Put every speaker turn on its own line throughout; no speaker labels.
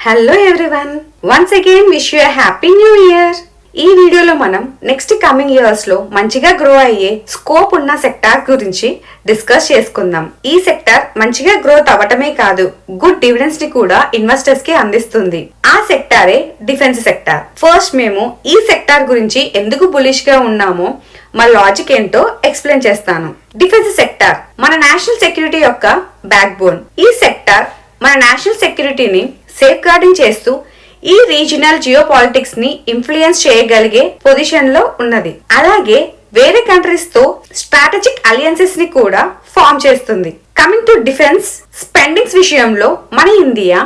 Hello everyone, once again wish you happy new year. ఈ వీడియోలో మనం నెక్స్ట్ కమింగ్ ఇయర్స్ లో మంచిగా గ్రో అయ్యే స్కోప్ ఉన్న సెక్టార్ గురించి డిస్కస్ చేసుకుందాం. ఈ సెక్టార్ మంచిగా గ్రోత్ అవ్వటమే కాదు, గుడ్ డివిడెండ్స్ ని కూడా ఇన్వెస్టర్స్ కి అందిస్తుంది. ఆ సెక్టారే డిఫెన్స్ సెక్టార్. ఫస్ట్ మేము ఈ సెక్టార్ గురించి ఎందుకు బులిష్ గా ఉన్నామో మా లాజిక్ ఏంటో ఎక్స్ప్లెయిన్ చేస్తాను. డిఫెన్స్ సెక్టార్ మన నేషనల్ సెక్యూరిటీ యొక్క బ్యాక్ బోన్. ఈ సెక్టార్ మన నేషనల్ సెక్యూరిటీని సేఫ్ గార్డింగ్ చేస్తూ ఈ రీజనల్ జియో పాలిటిక్స్ ని ఇన్ఫ్లుయెన్స్ చేయగలిగే పొజిషన్ లో ఉన్నది. అలాగే వేరే కంట్రీస్ తో స్ట్రాటజిక్ అలియన్సెస్ ని కూడా ఫామ్ చేస్తుంది. కమింగ్ టు డిఫెన్స్ స్పెండింగ్స్ విషయంలో మన India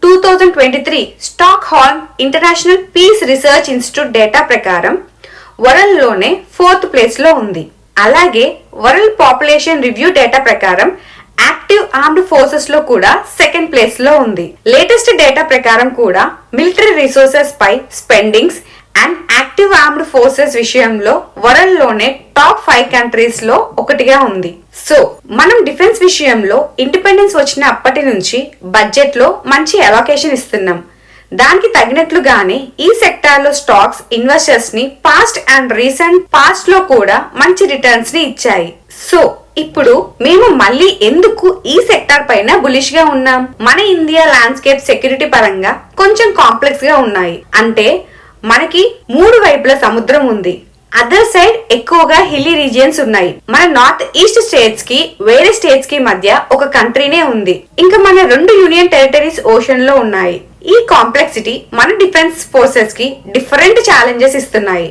2023 Stockholm international peace research institute data ప్రకారం వరల్డ్ లోనే 4th ప్లేస్ లో ఉంది. అలాగే వరల్డ్ పాపులేషన్ రివ్యూ డేటా ప్రకారం యాక్టివ్ ఆర్మ్డ్ ఫోర్సెస్ లో కూడా 2nd ప్లేస్ లో ఉంది. లేటెస్ట్ డేటా ప్రకారం కూడా మిలిటరీ రిసోర్సెస్ పై spendings and active armed forces విషయంలో వరల్డ్ లోనే టాప్ 5 కంట్రీస్ లో ఒకటిగా ఉంది. సో మనం డిఫెన్స్ విషయంలో ఇండిపెండెన్స్ వచ్చిన అప్పటి నుంచి బడ్జెట్ లో మంచి అలొకేషన్ ఇస్తున్నాం. దానికి తగినట్లుగానే ఈ సెక్టార్ లో స్టాక్స్ ఇన్వెస్టర్స్ ని పాస్ట్ అండ్ రీసెంట్ పాస్ట్ లో కూడా మంచి రిటర్న్స్ ని ఇచ్చాయి. సో ఇప్పుడు మేము మళ్ళీ ఎందుకు ఈ సెక్టార్ పైన బులిష్ గా ఉన్నాం? మన ఇండియా ల్యాండ్స్కేప్ సెక్యూరిటీ పరంగా కొంచెం కాంప్లెక్స్ గా ఉన్నాయి. అంటే మనకి 3 వైపుల సముద్రం ఉంది, అదర్ సైడ్ ఎక్కువగా హిల్లీ రీజియన్స్ ఉన్నాయి. మన నార్త్ ఈస్ట్ స్టేట్స్ కి వేరే స్టేట్స్ కి మధ్య ఒక కంట్రీనే ఉంది. ఇంకా మన 2 యూనియన్ టెరిటరీస్ ఓషన్ లో ఉన్నాయి. ఈ కాంప్లెక్సిటీ మన డిఫెన్స్ ఫోర్సెస్ కి డిఫరెంట్ ఛాలెంజెస్ ఇస్తున్నాయి.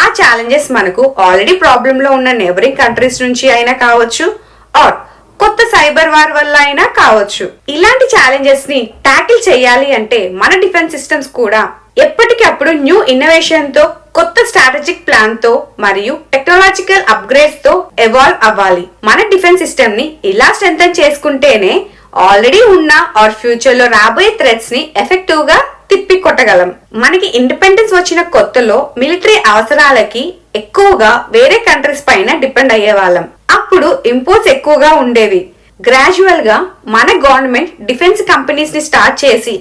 ఆ ఛాలెంజెస్ మనకు ఆల్రెడీ ప్రాబ్లమ్ లో ఉన్న నెబరింగ్ కంట్రీస్ నుంచి అయినా కావచ్చు, ఆర్ కొత్త సైబర్ వార్ వల్ల అయినా కావచ్చు. ఇలాంటి ఛాలెంజెస్ ని టాకిల్ చేయాలి అంటే మన డిఫెన్స్ సిస్టమ్స్ కూడా ఎప్పటికప్పుడు న్యూ ఇన్నోవేషన్ తో, కొత్త స్ట్రాటజిక్ ప్లాన్ తో మరియు టెక్నాలజికల్ అప్గ్రేడ్స్ తో ఎవాల్వ్ అవ్వాలి. మన డిఫెన్స్ సిస్టమ్ ని ఇలా స్ట్రెంథెన్ చేసుకుంటేనే ఆల్రెడీ ఉన్న ఆర్ ఫ్యూచర్ లో రాబోయే థ్రెట్స్ ని ఎఫెక్టివ్ గా తిప్పి కొట్టగలం. మనకి ఇండిపెండెన్స్ వచ్చిన కొత్తలో మిలిటరీ అవసరాలకి ఎక్కువగా వేరే కంట్రీస్ పైన డిపెండ్ అయ్యే వాళ్ళం. అప్పుడు ఇంపోర్ట్స్ ఎక్కువగా ఉండేవి. గ్రాడ్యువల్ గా మన గవర్నమెంట్ డిఫెన్స్ కంపెనీస్ ని స్టార్ట్ చేసి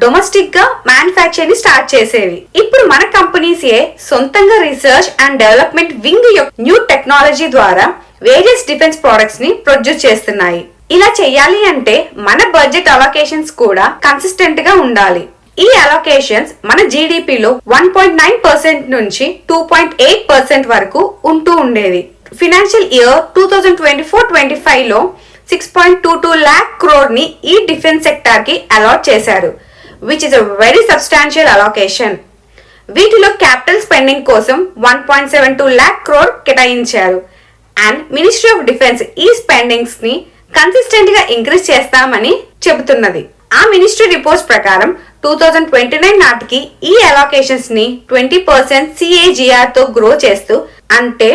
డొమెస్టిక్ గా మ్యానుఫ్యాక్చర్ ని స్టార్ట్ చేసేవి. ఇప్పుడు మన కంపెనీస్ సొంతంగా research and development wing new technology ద్వారా వేరియస్ డిఫెన్స్ ప్రొడక్ట్స్ ని ప్రొడ్యూస్ చేస్తున్నాయి. ఇలా చెయ్యాలి అంటే మన బడ్జెట్ అలొకేషన్స్ కూడా కన్సిస్టెంట్ గా ఉండాలి. ఈ అలొకేషన్స్ మన జీడిపిలో 1.9% నుంచి 2.8% వరకు ఉంటూ ఉండేది. ఫినాన్షియల్ ఇయర్ 2024-25 లో 6.22 lakh crore ని ఈ డిఫెన్స్ సెక్టార్ కి అలాట్ చేశారు, which is a very substantial allocation. వీటిలో క్యాపిటల్ స్పెండింగ్ కోసం 1.72 lakh crore కేటాయించారు. అండ్ మినిస్ట్రీ ఆఫ్ డిఫెన్స్ ఈ స్పెండింగ్స్ ని కన్సిస్టెంట్ గా ఇంక్రీజ్ చేస్తామని చెబుతున్నది. ఆ మినిస్ట్రీ రిపోర్ట్స్ ప్రకారం 2029 నాటికి ఈ అలొకేషన్స్ ని 20% CAGR తో గ్రో చేస్తూ, అంటే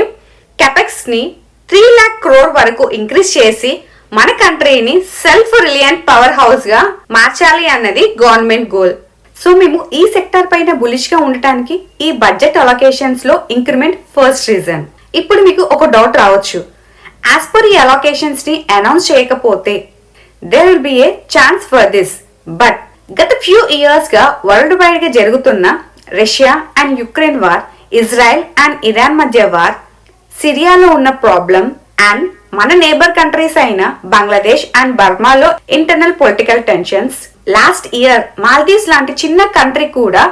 కెపెక్స్ ని 3 lakh crore వరకు ఇంక్రీజ్ చేసి మన కంట్రీని సెల్ఫ్ రిలయంట్ పవర్ హౌస్ గా మార్చాలి అన్నది గవర్నమెంట్ గోల్. సో మేము ఈ సెక్టార్ పైన బులిష్ గా ఉండటానికి ఈ బడ్జెట్ అలొకేషన్స్ లో ఇంక్రిమెంట్ ఫస్ట్ రీజన్. ఇప్పుడు మీకు ఒక డౌట్ రావచ్చు, యాజ్ పర్ ఈ అలొకేషన్స్ ని అనౌన్స్ చేయకపోతే there will be a chance for this. But గత ఫ్యూ ఇయర్స్ గా వరల్డ్ వైడ్ గా జరుగుతున్న Russia and Ukraine war, Israel and Iran మధ్య వార్, సిరియాలో ఉన్న ప్రాబ్లం అండ్ మన నేబర్ కంట్రీస్ అయిన బంగ్లాదేశ్ అండ్ బర్మాలో internal political tensions, last year Maldives లాంటి చిన్న కంట్రీ కూడా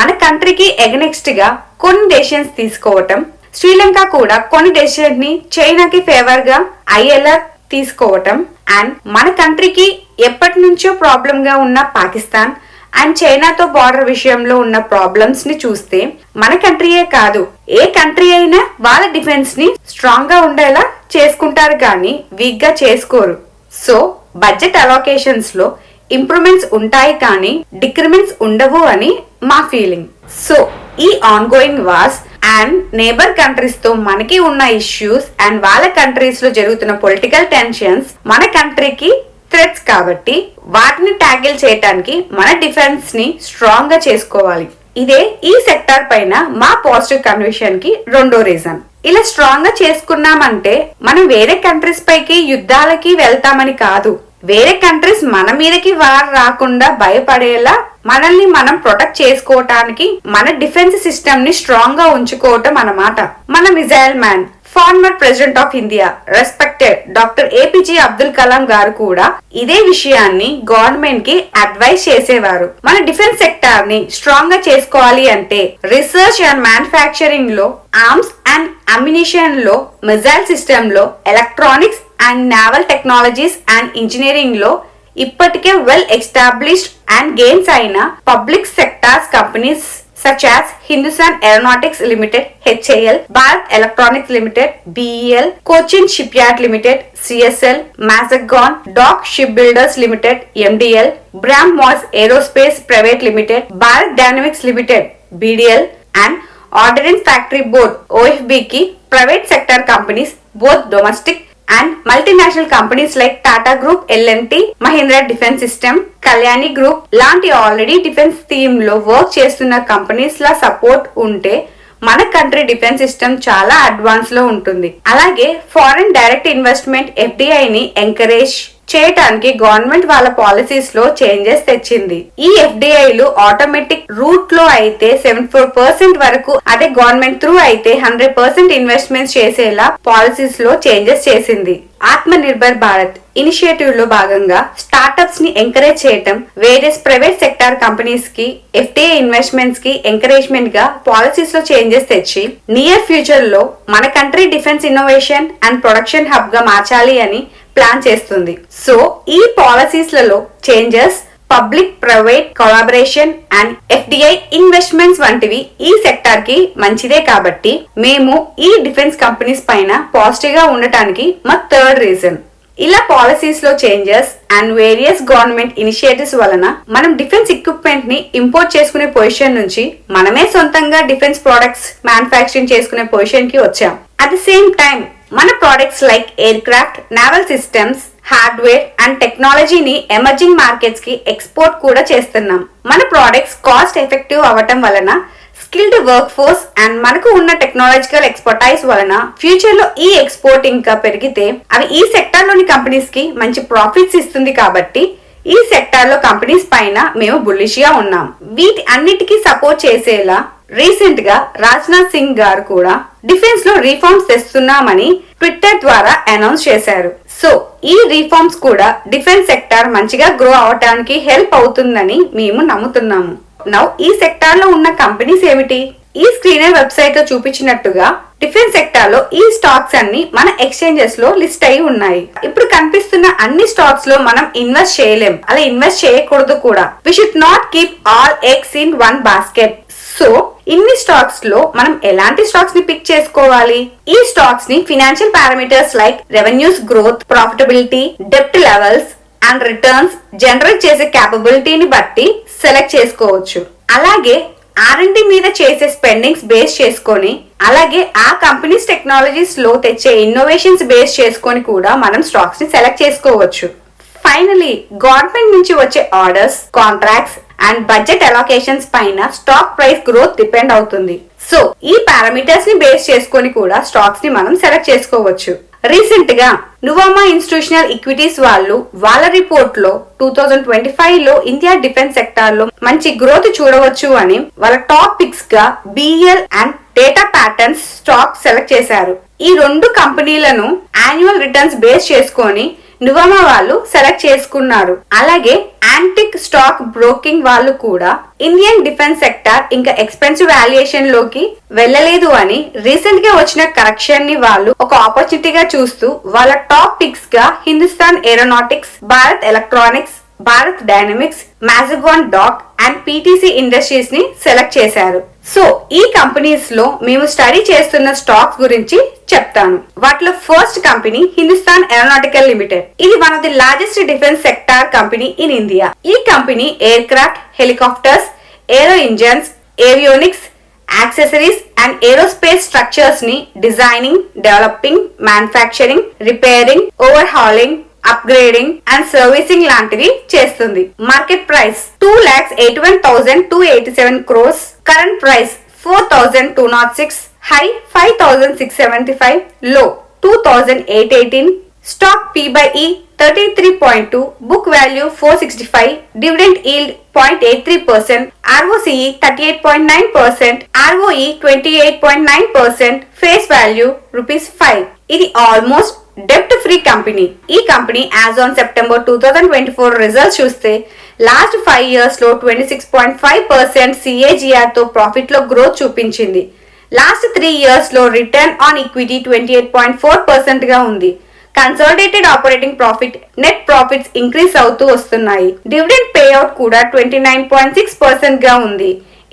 మన కంట్రీకి ఎగనెక్స్ట్ గా కొన్ని డెసిషన్స్ తీసుకోవటం, శ్రీలంక కూడా కొన్ని డెసిషన్స్ ని చైనాకి ఫేవర్ గా ILR తీసుకోవటం, అండ్ మన కంట్రీకి ఎప్పటి నుంచో ప్రాబ్లం గా ఉన్న పాకిస్తాన్ అండ్ చైనాతో బార్డర్ విషయంలో ఉన్న ప్రాబ్లమ్స్ ని చూస్తే మన కంట్రీయే కాదు, ఏ కంట్రీ అయినా వాళ్ళ డిఫెన్స్ ని స్ట్రాంగ్ గా ఉండేలా చేసుకుంటారు కానీ వీక్ గా చేసుకోరు. సో బడ్జెట్ అలొకేషన్స్ లో ఇంప్రూవ్మెంట్స్ ఉంటాయి కానీ డిక్రిమెంట్స్ ఉండవు అని మా ఫీలింగ్. సో ఈ on going wars and neighbour countries తో మనకి ఉన్న ఇష్యూస్ అండ్ వాళ్ళ కంట్రీస్ లో జరుగుతున్న పొలిటికల్ టెన్షన్స్ మన కంట్రీకి థ్రెట్స్ కాబట్టి వాటిని ట్యాకిల్ చేయడానికి మన డిఫెన్స్ ని స్ట్రాంగ్ గా చేసుకోవాలి. ఇదే ఈ సెక్టార్ పైన మా పాజిటివ్ కన్విక్షన్ కి రెండో రీజన్. ఇలా స్ట్రాంగ్ గా చేసుకున్నామంటే మనం వేరే కంట్రీస్ పైకి యుద్ధాలకి వెళ్తామని కాదు, వేరే కంట్రీస్ మన మీదకి వార్ రాకుండా భయపడేలా మనల్ని మనం ప్రొటెక్ట్ చేసుకోవటానికి మన డిఫెన్స్ సిస్టమ్ ని స్ట్రాంగ్ గా ఉంచుకోవటం అన్నమాట. మన missile man former president of India respected doctor APJ Abdul Kalam గారు కూడా ఇదే విషయాన్ని గవర్నమెంట్ కి అడ్వైస్ చేసేవారు. మన డిఫెన్స్ సెక్టార్ ని స్ట్రాంగ్ గా చేసుకోవాలి అంటే రీసెర్చ్ అండ్ మ్యానుఫ్యాక్చరింగ్ లో, ఆర్మ్స్ అండ్ అమ్యునిషన్ లో, మిజైల్ సిస్టమ్ లో, electronics and naval technologies and engineering లో ఇప్పటికే వెల్ ఎస్టాబ్లిష్డ్ అండ్ గెయిన్స్ అయిన public sectors companies such as Hindustan Aeronautics Limited (HAL), Bharat Electronics Limited (BEL), Cochin Shipyard Limited (CSL), Mazagon Dock Shipbuilders Limited (MDL), BrahMos Aerospace Private Limited, Bharat Dynamics Limited (BDL), and Ordnance Factory Board (OFB) ki private sector companies, both domestic and multinational companies like Tata Group, L&T, Mahindra Defence System, Kalyani Group లాంటి already defence theme లో work చేస్తున్న companies లా support ఉంటే మన country defence system చాలా advance లో ఉంటుంది. అలాగే foreign direct investment FDI ని ఎంకరేజ్ చేయటానికి గవర్నమెంట్ వాళ్ళ పాలసీస్ లో చేంజెస్ తెచ్చింది. ఈ FDIలు ఆటోమేటిక్ రూట్ లో అయితే 74% వరకు, అదే గవర్నమెంట్ త్రూ అయితే 100% ఇన్వెస్ట్మెంట్స్ చేసేలా పాలసీస్ లో చేంజెస్ చేసింది. ఆత్మ నిర్భర్ భారత్ ఇనిషియేటివ్ లో భాగంగా స్టార్టప్స్ ని ఎంకరేజ్ చేయటం, వేరియస్ ప్రైవేట్ సెక్టార్ కంపెనీస్ కి FDI ఇన్వెస్ట్మెంట్స్ కి ఎంకరేజ్మెంట్ గా పాలసీస్ లో చేంజెస్ తెచ్చి నియర్ ఫ్యూచర్ లో మన country defence innovation and production hub గా మార్చాలి అని ప్లాన్ చేస్తుంది. సో ఈ పాలసీస్ లలో changes, public private collaboration and FDI investments వంటివి ఈ సెక్టార్ కి మంచిదే. కాబట్టి మేము ఈ డిఫెన్స్ కంపెనీస్ పైన పాజిటివ్ గా ఉండటానికి మా థర్డ్ రీజన్. ఇలా పాలసీస్ లో changes and various government initiatives వలన మనం డిఫెన్స్ ఎక్విప్మెంట్ ని ఇంపోర్ట్ చేసుకునే పొజిషన్ నుంచి మనమే సొంతంగా డిఫెన్స్ ప్రొడక్ట్స్ మ్యానుఫ్యాక్చరింగ్ చేసుకునే పొజిషన్ కి వచ్చాం. అట్ ది సేమ్ టైం మన products like aircraft, naval systems, hardware and టెక్నాలజీని ఎమర్జింగ్ మార్కెట్స్ కి ఎక్స్పోర్ట్ కూడా చేస్తున్నాం. మన ప్రొడక్ట్స్ కాస్ట్ ఎఫెక్టివ్ అవటం వలన, స్కిల్డ్ వర్క్ ఫోర్స్ అండ్ మనకు ఉన్న టెక్నాలజికల్ ఎక్స్పర్టైజ్ వలన ఫ్యూచర్ లో ఈ ఎక్స్పోర్ట్ ఇంకా పెరిగితే అవి ఈ సెక్టార్ లోని కంపెనీస్ కి మంచి ప్రాఫిట్స్ ఇస్తుంది. కాబట్టి ఈ సెక్టార్ లో కంపెనీస్ పైన మేము బుల్లిష్ గా ఉన్నాం. వీటి అన్నిటికీ సపోర్ట్ చేసేలా రీసెంట్ గా రాజ్నాథ్ సింగ్ గారు కూడా డిఫెన్స్ లో రిఫార్మ్స్ తెస్తున్నామని ట్విట్టర్ ద్వారా అనౌన్స్ చేశారు. సో ఈ రిఫార్మ్స్ కూడా డిఫెన్స్ సెక్టార్ మంచిగా గ్రో అవటానికి హెల్ప్ అవుతుందని మేము నమ్ముతున్నాము. నౌ ఈ సెక్టార్ లో ఉన్న కంపెనీస్ ఏమిటి? ఈ స్క్రీనర్ వెబ్సైట్ లో చూపించినట్టుగా డిఫెన్స్ సెక్టార్ లో ఈ స్టాక్స్ అన్ని మన ఎక్స్చేంజెస్ లో లిస్ట్ అయి ఉన్నాయి. ఇప్పుడు కనిపిస్తున్న అన్ని స్టాక్స్ లో మనం ఇన్వెస్ట్ చేయలేం, అలా ఇన్వెస్ట్ చేయకూడదు కూడా. We should not keep all eggs in one basket. So ఇన్ని స్టాక్స్ లో మనం ఎలాంటి స్టాక్స్ ని పిక్ చేసుకోవాలి? ఈ స్టాక్స్ ని financial parameters like revenues growth, profitability, డెప్ట్ లెవెల్స్ అండ్ రిటర్న్స్ జనరేట్ చేసే క్యాపబిలిటీని బట్టి సెలెక్ట్ చేసుకోవచ్చు. అలాగే R&D మీద చేసే స్పెండింగ్స్ బేస్ చేసుకొని, అలాగే ఆ కంపెనీస్ టెక్నాలజీస్ లో తెచ్చే ఇన్నోవేషన్స్ బేస్ చేసుకొని కూడా మనం స్టాక్స్ ని సెలెక్ట్ చేసుకోవచ్చు. ఫైనలీ గవర్నమెంట్ నుంచి వచ్చే orders, contracts and budget allocations పైన స్టాక్ ప్రైస్ గ్రోత్ డిపెండ్ అవుతుంది. సో ఈ పారామీటర్స్ ని బేస్ చేసుకొని కూడా స్టాక్స్ ని మనం సెలెక్ట్ చేసుకోవచ్చు. రీసెంట్ గా నువామా ఇన్స్టిట్యూషనల్ ఈక్విటీస్ వాళ్ళు వాళ్ళ రిపోర్ట్ లో 2025 లో ఇండియా డిఫెన్స్ సెక్టార్ లో మంచి గ్రోత్ చూడవచ్చు అని వాళ్ళ టాప్ పిక్స్ గా BEL and data patterns stock select చేశారు. ఈ రెండు కంపెనీలను యాన్యువల్ రిటర్న్స్ బేస్ చేసుకొని నువామా వాళ్ళు సెలెక్ట్ చేసుకున్నారు. అలాగే యాంటిక్ స్టాక్ బ్రోకింగ్ వాళ్ళు కూడా ఇండియన్ డిఫెన్స్ సెక్టార్ ఇంకా ఎక్స్పెన్సివ్ వాల్యుయేషన్ లోకి వెళ్ళలేదు అని రీసెంట్ గా వచ్చిన కరెక్షన్ ని వాళ్ళు ఒక ఆపర్చునిటీగా చూస్తూ వాళ్ళ టాప్ పిక్స్ గా Hindustan aeronautics, Bharat electronics, Bharat dynamics, Mazagon dock and PTC industries ని సెలెక్ట్ చేశారు. సో ఈ కంపెనీస్ లో మేము స్టడీ చేస్తున్న స్టాక్స్ గురించి చెప్తాను. వాటిలో first company Hindustan aeronautical limited. ఇది one of the largest defence sector company in India. ఈ company aircraft, helicopters, aero engines, avionics, accessories and aerospace structures ని designing, developing, manufacturing, repairing, overhauling, upgrading and servicing లాంటివి చేస్తుంది. Market price 2,81,287 crores, current price 4,206, high 5,675, లో 2,818, stock P/E 33.2, book value 465, dividend yield 0.83%, ROCE 38.9%, ROE 28.9%, face value ₹5. ఇది almost డెప్ట్ free company. ఈ company as on September 2024 results చూస్తే last 5 years లో 26.5% CAGR తో profit లో growth చూపించింది. లాస్ట్ 3 years లో return on equity 28.4% గా ఉంది. Consolidated operating profit, net profits increase అవుతూ వస్తున్నాయి. డివిడెండ్ పేఅవుట్ కూడా 29.6% గా ఉంది.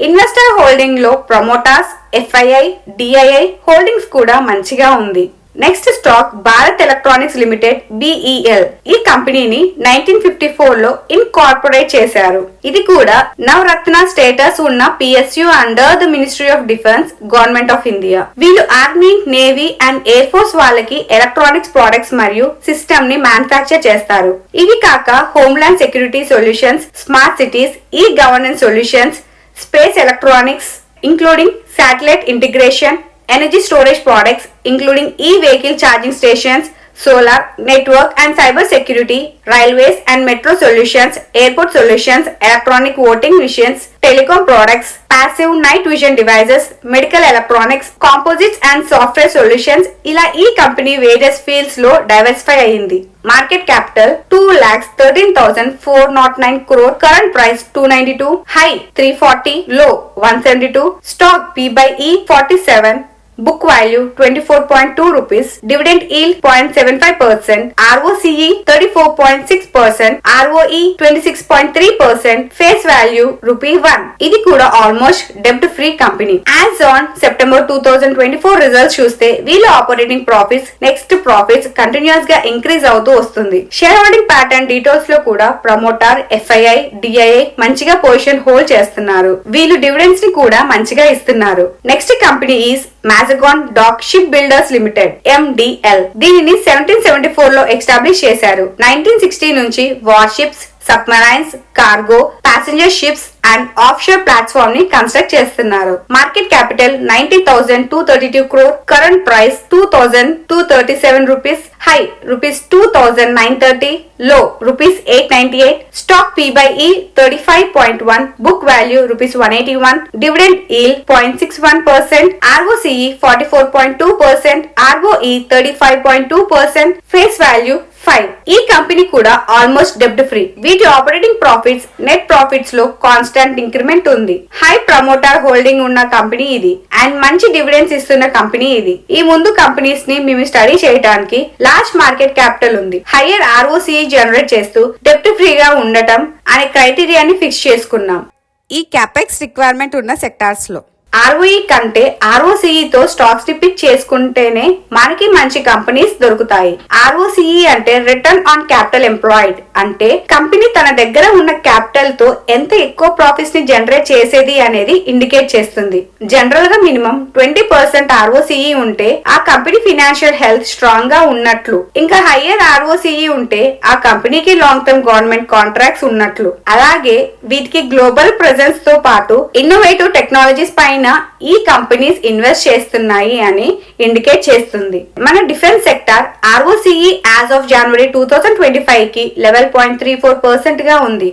ఇన్వెస్టర్ హోల్డింగ్ లో ప్రమోటర్స్, FII, DII హోల్డింగ్స్ కూడా మంచిగా ఉంది. Next stock Bharat electronics limited BEL. ఈ కంపెనీని 1954 లో ఇన్కార్పొరేట్ చేశారు. ఇది కూడా నవరత్న స్టేటస్ ఉన్న PSU under the ministry of defence, government of India. వీళ్ళు army, navy and air force వాళ్ళకి ఎలక్ట్రానిక్స్ ప్రొడక్ట్స్ మరియు సిస్టమ్ ని మ్యానుఫ్యాక్చర్ చేస్తారు. ఇవి కాక homeland security solutions, smart cities, e governance solutions, space electronics including satellite integration, energy storage products including e-vehicle charging stations, solar, network and cyber security, railways and metro solutions, airport solutions, electronic voting machines, telecom products, passive night vision devices, medical electronics, composites and software solutions. ఇలా ఈ company various fields లో diversify అయింది. Market capital 2,13,409 crore, current price 292, high 340, లో 172, stock P/E 47, book value 24.2 rupees, dividend yield 0.75%, ROCE 34.6%, ROE 26.3%, face value ₹1. ఇది కూడా almost డెబ్ట్ free company. As on September 2024 results చూస్తే వీళ్ళ operating profits, next profits continuous గా increase అవుతూ వస్తుంది. షేర్ హోల్డింగ్ ప్యాటర్న్ డీటెయిల్స్ లో కూడా ప్రమోటర్, FII, DII మంచిగా పొజిషన్ హోల్డ్ చేస్తున్నారు. వీళ్ళు డివిడెండ్స్ ని కూడా మంచిగా ఇస్తున్నారు. Next company is Mazagon dock ship builders limited MDL. దీనిని 1774 లో ఎస్టాబ్లిష్ చేశారు. 1960 నుంచి warships, submarines, cargo, passenger ships and offshore platform ని కన్స్ట్రక్ట్ చేస్తున్నారు. Market capital 90,232 crore, current price 2,237 rupees, high ₹2,930, లో ₹898, stock P/E 35.1, book value ₹181, dividend yield 0.61%, ROCE 44.2%, ROE 35.2%, face value 5. ఈ company కూడా almost డెబ్ట్ ఫ్రీ. వీటి ఆపరేటింగ్ ప్రాఫిట్స్, నెట్ ప్రాఫిట్స్ లో constant increment ఉంది. High promoter holding ఉన్న కంపెనీ ఇది అండ్ మంచి డివిడెండ్స్ ఇస్తున్న కంపెనీ ఇది. ఈ ముందు కంపెనీస్ ని మేము స్టడీ చేయడానికి లార్జ్ మార్కెట్ క్యాపిటల్ ఉంది, హైయర్ ROCE జనరేట్ చేస్తూ డెబ్ట్ ఫ్రీగా ఉండటం అనే క్రైటీరియాని ఫిక్స్ చేసుకున్నాం. ఈ క్యాపెక్స్ రిక్వైర్మెంట్ ఉన్న సెక్టార్స్ లో ROE కంటే ROCE తో స్టాక్స్ ని పిక్ చేసుకుంటేనే మనకి మంచి కంపెనీస్ దొరుకుతాయి. ROCE అంటే రిటర్న్ ఆన్ క్యాపిటల్ ఎంప్లాయిడ్. అంటే కంపెనీ తన దగ్గర ఉన్న క్యాపిటల్ తో ఎంత ఎక్కువ ప్రాఫిట్స్ ని జనరేట్ చేసేది అనేది ఇండికేట్ చేస్తుంది. జనరల్ గా మినిమం 20% ROCE ఉంటే ఆ కంపెనీ ఫైనాన్షియల్ హెల్త్ స్ట్రాంగ్ గా ఉన్నట్లు. ఇంకా హయ్యర్ ROCE ఉంటే ఆ కంపెనీకి లాంగ్ టర్మ్ గవర్నమెంట్ కాంట్రాక్ట్స్ ఉన్నట్లు. అలాగే వీటికి గ్లోబల్ ప్రెజెన్స్ తో పాటు ఇన్నోవేటివ్ టెక్నాలజీస్ పైన ఈ కంపెనీస్ ఇన్వెస్ట్ చేస్తున్నాయి అని ఇండికేట్ చేస్తుంది. మన defence sector ROCE as of January 2025 కి 11.34% గా ఉంది.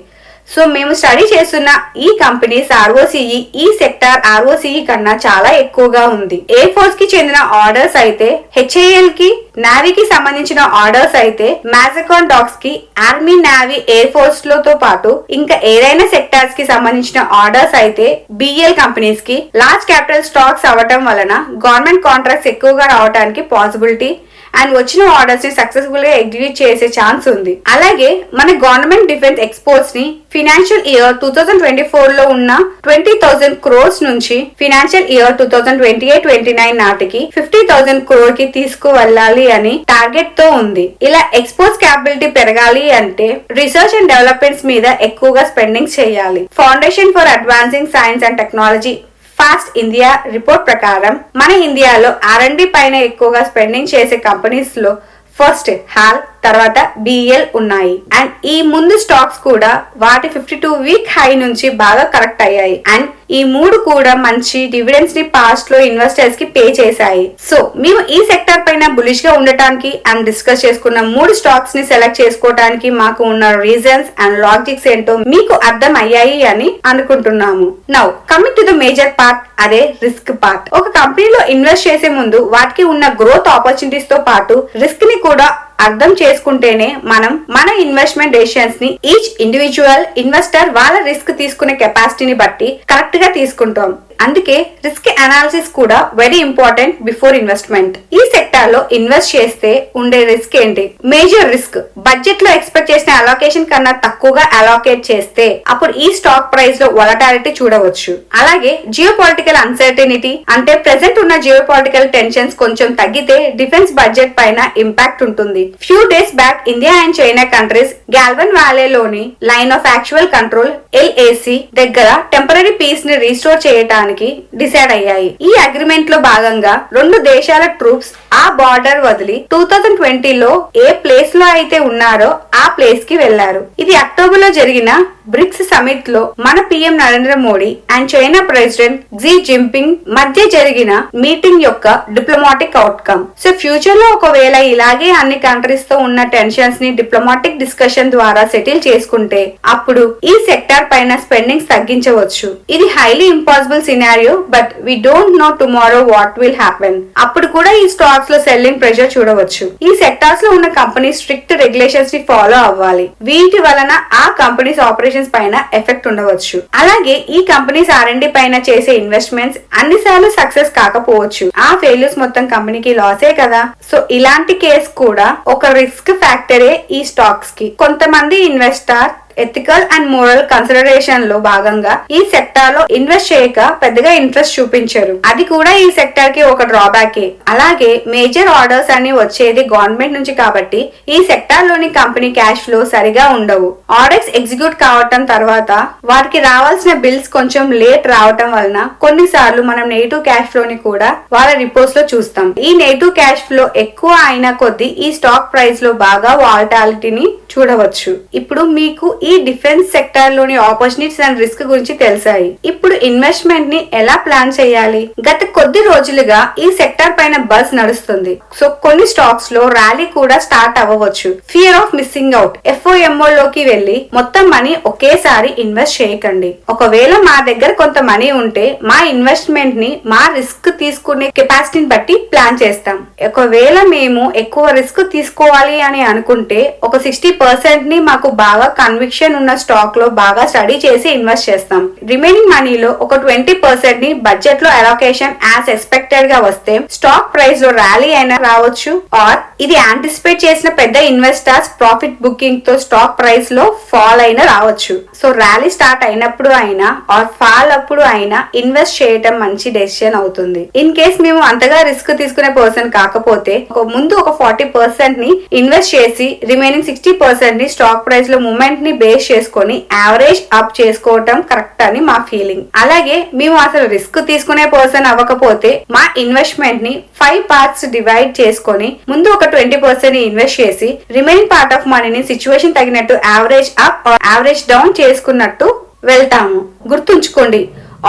సో మేము స్టడీ చేస్తున్న ఈ కంపెనీస్ ROCE ఈ సెక్టార్ ROCE కన్నా చాలా ఎక్కువగా ఉంది. ఎయిర్ ఫోర్స్ కి చెందిన ఆర్డర్స్ అయితే, HAL కి, నావీకి సంబంధించిన ఆర్డర్స్ అయితే, మాజగాన్ డాక్స్ కి, ఆర్మీ, నావీ, ఎయిర్ ఫోర్స్ లతో పాటు ఇంకా ఏదైనా సెక్టార్స్ కి సంబంధించిన ఆర్డర్స్ అయితే BEL కంపెనీస్ కి లార్జ్ క్యాపిటల్ స్టాక్స్ అవ్వటం వలన గవర్నమెంట్ కాంట్రాక్ట్స్ ఎక్కువగా రావడానికి పాసిబిలిటీ అండ్ వచ్చిన ఆర్డర్స్ ని సక్సెస్ఫుల్ గా ఎగ్జిక్యూట్ చేసే ఛాన్స్ ఉంది. అలాగే మన గవర్నమెంట్ డిఫెన్స్ ఎక్స్పోర్ట్స్ ని ఫైనాన్షియల్ ఇయర్ 2024 లో ఉన్న 20,000 crores నుంచి ఫైనాన్షియల్ ఇయర్ 2028-29 నాటికి 50,000 crore కి తీసుకువెళ్ళాలి అని టార్గెట్ తో ఉంది. ఇలా ఎక్స్పోర్ట్స్ క్యాపబిలిటీ పెరగాలి అంటే రీసెర్చ్ అండ్ డెవలప్మెంట్స్ మీద ఎక్కువగా స్పెండింగ్ చేయాలి. Foundation for advancing science and technology fast India report ప్రకారం మన ఇండియాలో R&D పైన ఎక్కువగా స్పెండింగ్ చేసే కంపెనీస్ లో ఫస్ట్ HAL, తర్వాత BEL ఉన్నాయి. అండ్ ఈ ముందు స్టాక్స్ కూడా వాటి 52 వీక్ హై నుంచి బాగా కరెక్ట్ అయ్యాయి. అండ్ ఈ మూడు కూడా మంచి డివిడెండ్స్ ని పాస్ట్ లో ఇన్వెస్టర్స్ కి పే చేశాయి. సో మేము ఈ సెక్టర్ పైన బులిష్ గా ఉండటానికి అండ్ డిస్కస్ చేసుకున్న 3 స్టాక్స్ ని సెలెక్ట్ చేసుకోవడానికి మాకు ఉన్న రీజన్స్ అండ్ లాజిక్స్ ఏంటో మీకు అర్థం అయ్యాయి అని అనుకుంటున్నాము. Now coming to the major part, అదే రిస్క్ పార్ట్. ఒక కంపెనీలో ఇన్వెస్ట్ చేసే ముందు వాటికి ఉన్న గ్రోత్ ఆపర్చునిటీస్ తో పాటు రిస్క్ ని కూడా అర్థం చేసుకుంటేనే మనం మన ఇన్వెస్ట్మెంట్ డెసిషన్స్ ని ఈచ్ ఇండివిజువల్ ఇన్వెస్టర్ వాళ్ళ రిస్క్ తీసుకునే కెపాసిటీని బట్టి కరెక్ట్ గా తీసుకుంటాం. అందుకే రిస్క్ అనాలిసిస్ కూడా వెరీ ఇంపార్టెంట్ బిఫోర్ ఇన్వెస్ట్మెంట్. ఈ సెక్టార్ లో ఇన్వెస్ట్ చేస్తే ఉండే రిస్క్ ఏంటి? మేజర్ రిస్క్, బడ్జెట్ లో ఎక్స్పెక్ట్ చేసిన అలోకేషన్ కన్నా తక్కువగా అలోకేట్ చేస్తే అప్పుడు ఈ స్టాక్ ప్రైస్ లో వొలటాలిటీ చూడవచ్చు. అలాగే జియో పొలిటికల్ అన్సర్టనిటీ, అంటే ప్రెసెంట్ ఉన్న జియో పొలిటికల్ టెన్షన్స్ కొంచెం తగ్గితే డిఫెన్స్ బడ్జెట్ పైన ఇంపాక్ట్ ఉంటుంది. Few days back India and China countries Galwan వ్యాలీలోని line of actual control LAC దగ్గర టెంపరరీ పీస్ ని రీస్టోర్ చేయడానికి డిసైడ్ అయ్యాయి. ఈ అగ్రిమెంట్ లో భాగంగా 2 దేశాల ట్రూప్స్ ఆ బార్డర్ వదిలి 2020లో ఏ ప్లేస్ లో అయితే ఉన్నారో ఆ ప్లేస్ కి వెళ్లారు. ఇది అక్టోబర్ లో జరిగిన బ్రిక్స్ సమిట్ లో మన PM Narendra Modi and China president Xi Jinping మధ్య జరిగిన మీటింగ్ యొక్క డిప్లొమాటిక్ అవుట్కమ్. సో ఫ్యూచర్ లో ఒకవేళ ఇలాగే అన్ని కంట్రీస్ తో ఉన్న టెన్షన్స్ ని డిప్లొమాటిక్ డిస్కషన్ ద్వారా సెటిల్ చేసుకుంటే అప్పుడు ఈ సెక్టార్ పైన స్పెండింగ్స్ తగ్గించవచ్చు. ఇది highly impossible scenario, but we don't know tomorrow what will happen. అప్పుడు కూడా ఈ స్టాక్స్ లో సెల్లింగ్ ప్రెషర్ చూడవచ్చు. ఈ సెక్టార్స్ లో ఉన్న కంపెనీస్ స్ట్రిక్ట్ రెగ్యులేషన్స్ ని ఫాలో అవ్వాలి. వీటి వలన ఆ కంపెనీస్ ఆపరేషన్స్ పైన ఎఫెక్ట్ ఉండవచ్చు. అలాగే ఈ కంపెనీస్ R&D పైన చేసే ఇన్వెస్ట్మెంట్స్ అన్నిసార్లు సక్సెస్ కాకపోవచ్చు. ఆ ఫెయిల్యూర్స్ మొత్తం కంపెనీకి లాసే కదా. సో ఇలాంటి కేసు కూడా ఒక రిస్క్ ఫ్యాక్టరే ఈ స్టాక్స్ కి. కొంతమంది investor ethical and moral consideration లో భాగంగా ఈ సెక్టార్ లో ఇన్వెస్ట్ చేయక పెద్దగా ఇంట్రెస్ట్ చూపించరు. అది కూడా ఈ సెక్టార్ కి ఒక డ్రాబ్యాక్. అలాగే మేజర్ ఆర్డర్స్ అన్ని వచ్చేది గవర్నమెంట్ నుంచి కాబట్టి ఈ సెక్టార్ లోని కంపెనీ క్యాష్ ఫ్లో సరిగా ఉండవు. ఆర్డర్స్ ఎగ్జిక్యూట్ కావటం తర్వాత వాటికి రావాల్సిన బిల్స్ కొంచెం లేట్ రావటం వలన కొన్నిసార్లు మనం నెగిటివ్ క్యాష్ ఫ్లో ని కూడా వాళ్ళ రిపోర్ట్స్ లో చూస్తాం. ఈ నెగిటివ్ క్యాష్ ఫ్లో ఎక్కువ అయిన కొద్దీ ఈ స్టాక్ ప్రైస్ లో బాగా వాలటాలిటీని చూడవచ్చు. ఇప్పుడు మీకు ఈ డిఫెన్స్ సెక్టార్ లోని ఆపర్చునిటీస్ అండ్ రిస్క్ గురించి తెలిసాయి. ఇప్పుడు ఇన్వెస్ట్మెంట్ ని ఎలా ప్లాన్ చేయాలి? గత కొద్ది రోజులుగా ఈ సెక్టార్ పైన బజ్ నడుస్తుంది. సో కొన్ని స్టాక్స్ లో ర్యాలీ కూడా స్టార్ట్ అవ్వవచ్చు. Fear of missing out, FOMO లోకి వెళ్లి మొత్తం మనీ ఒకేసారి ఇన్వెస్ట్ చేయకండి. ఒకవేళ మా దగ్గర కొంత మనీ ఉంటే మా ఇన్వెస్ట్మెంట్ ని మా రిస్క్ తీసుకునే కెపాసిటీని బట్టి ప్లాన్ చేస్తాం. ఒకవేళ మేము ఎక్కువ రిస్క్ తీసుకోవాలి అని అనుకుంటే ఒక 60% ని మాకు బాగా కన్విక్షన్ ఉన్న స్టాక్ లో బాగా స్టడీ చేసి ఇన్వెస్ట్ చేస్తాం. రిమైనింగ్ మనీలో ఒక 20% ని బడ్జెట్ లో అలోకేషన్ యాజ్ ఎక్స్పెక్టెడ్ గా వస్తే స్టాక్ ప్రైస్ లో ర్యాలీ అయినా రావచ్చు. ఆర్ ఇది యాంటిసిపేట్ చేసిన పెద్ద ఇన్వెస్టర్స్ ప్రాఫిట్ బుకింగ్ తో స్టాక్ ప్రైస్ లో ఫాల్ అయినా రావచ్చు. సో ర్యాలీ స్టార్ట్ అయినప్పుడు అయినా ఆర్ ఫాల్ అప్పుడు అయినా ఇన్వెస్ట్ చేయటం మంచి డెసిషన్ అవుతుంది. ఇన్ కేస్ మేము అంతగా రిస్క్ తీసుకునే పర్సన్ కాకపోతే ముందు ఒక 40% ని ఇన్వెస్ట్ చేసి రిమైనింగ్ 60% ని స్టాక్ ప్రైస్ లో మూమెంట్ ని బేస్ చేసుకొని యావరేజ్ అప్ చేసుకోవటం కరెక్ట్ అని మా ఫీలింగ్. అలాగే మేము అసలు రిస్క్ తీసుకునే పర్సన్ అవ్వకపోతే మా ఇన్వెస్ట్మెంట్ ని 5 పార్ట్స్ డివైడ్ చేసుకొని ముందు ఒక 20% ఇన్వెస్ట్ చేసి రిమైనింగ్ పార్ట్ ఆఫ్ మనీని సిచ్యువేషన్ తగినట్టు average up or average down చేసుకున్నట్టు వెళ్తాము. గుర్తుంచుకోండి,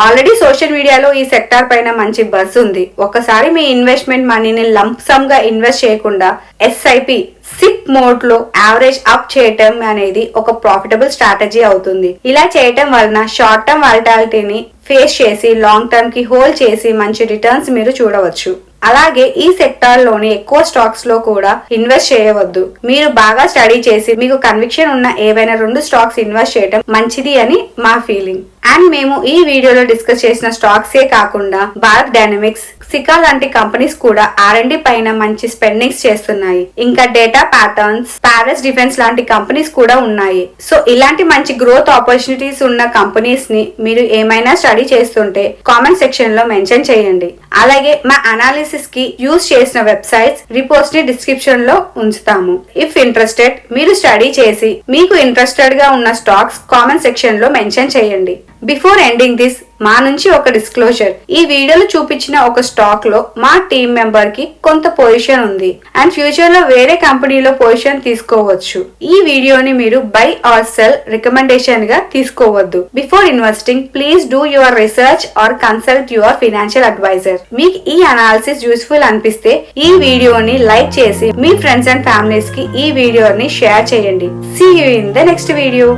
ఆల్రెడీ సోషల్ మీడియాలో ఈ సెక్టార్ పైన మంచి బజ్ ఉంది. ఒకసారి మీ ఇన్వెస్ట్మెంట్ మనీని లంప్ సమ్ గా ఇన్వెస్ట్ చేయకుండా SIP సిప్ మోడ్ లో యావరేజ్ అప్ చేయటం అనేది ఒక ప్రాఫిటబుల్ స్ట్రాటజీ అవుతుంది. ఇలా చేయటం వలన షార్ట్ టర్మ్ వాలటాలిటీని ఫేస్ చేసి లాంగ్ టర్మ్ కి హోల్డ్ చేసి మంచి రిటర్న్స్ మీరు చూడవచ్చు. అలాగే ఈ సెక్టార్ లోని ఎక్కువ స్టాక్స్ లో కూడా ఇన్వెస్ట్ చేయవద్దు. మీరు బాగా స్టడీ చేసి మీకు కన్విక్షన్ ఉన్న ఏవైనా 2 స్టాక్స్ ఇన్వెస్ట్ చేయడం మంచిది అని మా ఫీలింగ్. అండ్ మేము ఈ వీడియోలో డిస్కస్ చేసిన స్టాక్సే కాకుండా భారత్ డైనమిక్స్, సికా లాంటి కంపెనీస్ కూడా R&D పైన మంచి స్పెండింగ్స్ చేస్తున్నాయి. ఇంకా డేటా ప్యాటర్న్స్, పారస్ డిఫెన్స్ లాంటి కంపెనీస్ కూడా ఉన్నాయి. సో ఇలాంటి మంచి గ్రోత్ ఆపర్చునిటీస్ ఉన్న కంపెనీస్ ని మీరు ఏమైనా స్టడీ చేస్తుంటే కామెంట్ సెక్షన్ లో మెన్షన్ చేయండి. అలాగే మా అనాలిసిస్ కి యూజ్ చేసిన వెబ్సైట్స్ రిపోర్ట్స్ ని డిస్క్రిప్షన్ లో ఉంచుతాము. ఇఫ్ ఇంట్రెస్టెడ్, మీరు స్టడీ చేసి మీకు ఇంట్రెస్టెడ్ గా ఉన్న స్టాక్స్ కామెంట్ సెక్షన్ లో మెన్షన్ చేయండి. బిఫోర్ ఎండింగ్ దిస్ మా నుంచి ఒక డిస్క్లోజర్. ఈ వీడియోలో చూపించిన ఒక స్టాక్ లో మా టీం మెంబర్ కి కొంత పొజిషన్ ఉంది అండ్ ఫ్యూచర్ లో వేరే కంపెనీలో పొజిషన్ తీసుకోవచ్చు. ఈ వీడియోని మీరు బై ఆర్ సెల్ రికమెండేషన్ గా తీసుకోవద్దు. Before investing please do your research or consult your financial advisor. మీకు ఈ అనాలిసిస్ యూస్ఫుల్ అనిపిస్తే ఈ వీడియోని లైక్ చేసి మీ ఫ్రెండ్స్ అండ్ ఫ్యామిలీస్ కి ఈ వీడియోని షేర్ చేయండి. See you in the next video.